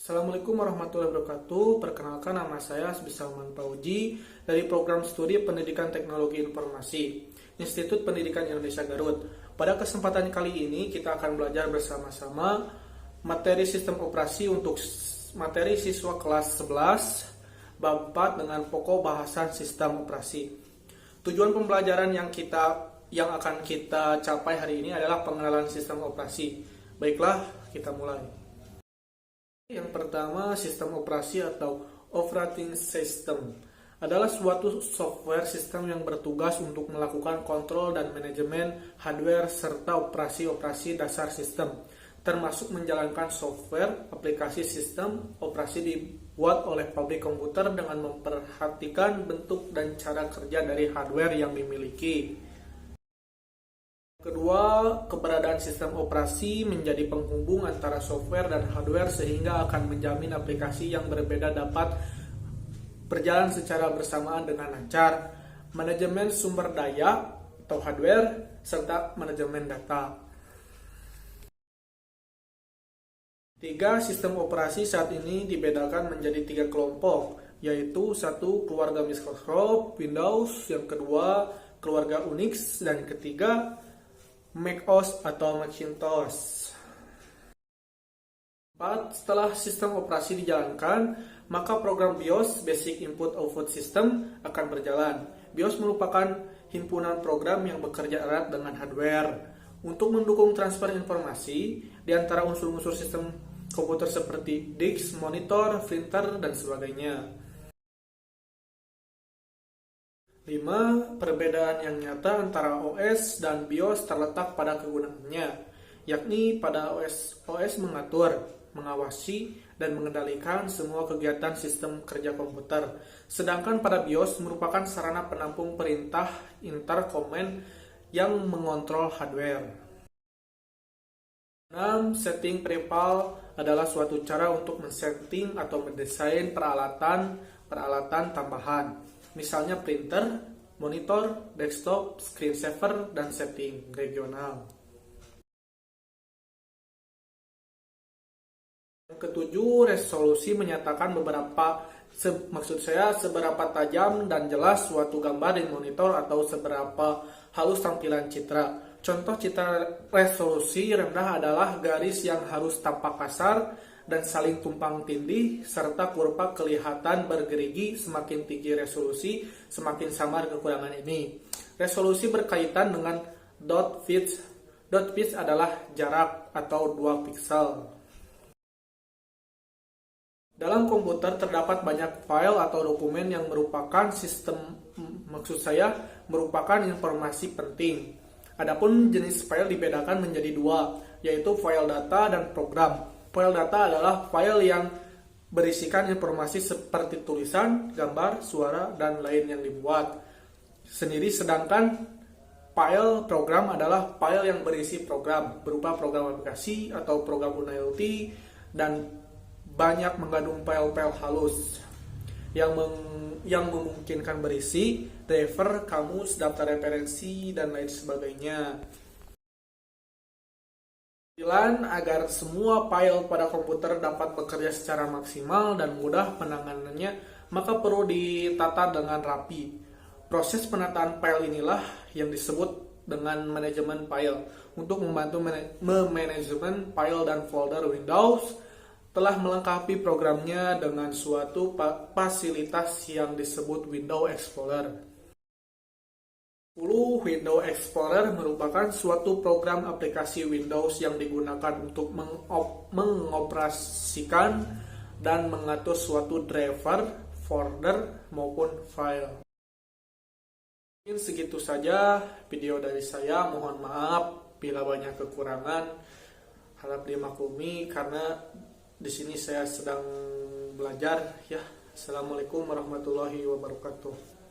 Assalamualaikum warahmatullahi wabarakatuh. Perkenalkan, nama saya Salman Pauji dari Program Studi Pendidikan Teknologi Informasi, Institut Pendidikan Indonesia Garut. Pada kesempatan kali ini kita akan belajar bersama-sama materi sistem operasi untuk materi siswa kelas 11 bab 4 dengan pokok bahasan sistem operasi. Tujuan pembelajaran yang akan kita capai hari ini adalah pengenalan sistem operasi. Baiklah, kita mulai. Yang pertama, sistem operasi atau operating system adalah suatu software sistem yang bertugas untuk melakukan kontrol dan manajemen hardware serta operasi-operasi dasar sistem, termasuk menjalankan software aplikasi sistem operasi dibuat oleh pabrik komputer dengan memperhatikan bentuk dan cara kerja dari hardware yang dimiliki. Kedua, keberadaan sistem operasi menjadi penghubung antara software dan hardware sehingga akan menjamin aplikasi yang berbeda dapat berjalan secara bersamaan dengan lancar. Manajemen sumber daya atau hardware serta manajemen data. Tiga, sistem operasi saat ini dibedakan menjadi 3 kelompok, yaitu satu, keluarga Microsoft Windows, yang kedua, keluarga Unix, dan ketiga, macOS atau Macintosh. 4. Setelah sistem operasi dijalankan, maka program BIOS (Basic Input Output System) akan berjalan. BIOS merupakan himpunan program yang bekerja erat dengan hardware untuk mendukung transfer informasi di antara unsur-unsur sistem komputer seperti disk, monitor, printer, dan sebagainya. 5. Perbedaan yang nyata antara OS dan BIOS terletak pada kegunaannya, yakni pada OS mengatur, mengawasi, dan mengendalikan semua kegiatan sistem kerja komputer, sedangkan pada BIOS merupakan sarana penampung perintah interkomen yang mengontrol hardware. 6. Setting peripheral adalah suatu cara untuk men-setting atau mendesain peralatan tambahan, misalnya printer, monitor, desktop, screensaver, dan setting regional. Yang ketujuh, resolusi menyatakan seberapa tajam dan jelas suatu gambar di monitor atau seberapa halus tampilan citra. Contoh citra resolusi rendah adalah garis yang harus tampak kasar dan saling tumpang tindih, serta kurva kelihatan bergerigi. Semakin tinggi resolusi, semakin samar kekurangan ini. Resolusi berkaitan dengan dot pitch. Dot pitch adalah jarak atau 2 piksel. Dalam komputer terdapat banyak file atau dokumen yang merupakan merupakan informasi penting. Adapun jenis file dibedakan menjadi 2, yaitu file data dan program. File data adalah file yang berisikan informasi seperti tulisan, gambar, suara, dan lain yang dibuat sendiri, sedangkan file program adalah file yang berisi program, berupa program aplikasi atau program IoT, dan banyak mengandung file-file halus yang memungkinkan berisi driver, kamus, daftar referensi, dan lain sebagainya. Agar semua file pada komputer dapat bekerja secara maksimal dan mudah penanganannya, maka perlu ditata dengan rapi. Proses penataan file inilah yang disebut dengan manajemen file. Untuk membantu memanajemen file dan folder, Windows telah melengkapi programnya dengan suatu fasilitas yang disebut Windows Explorer. 10. Windows Explorer merupakan suatu program aplikasi Windows yang digunakan untuk mengoperasikan dan mengatur suatu driver, folder, maupun file. Mungkin segitu saja video dari saya. Mohon maaf bila banyak kekurangan. Harap dimaklumi karena di sini saya sedang belajar ya. Assalamualaikum warahmatullahi wabarakatuh.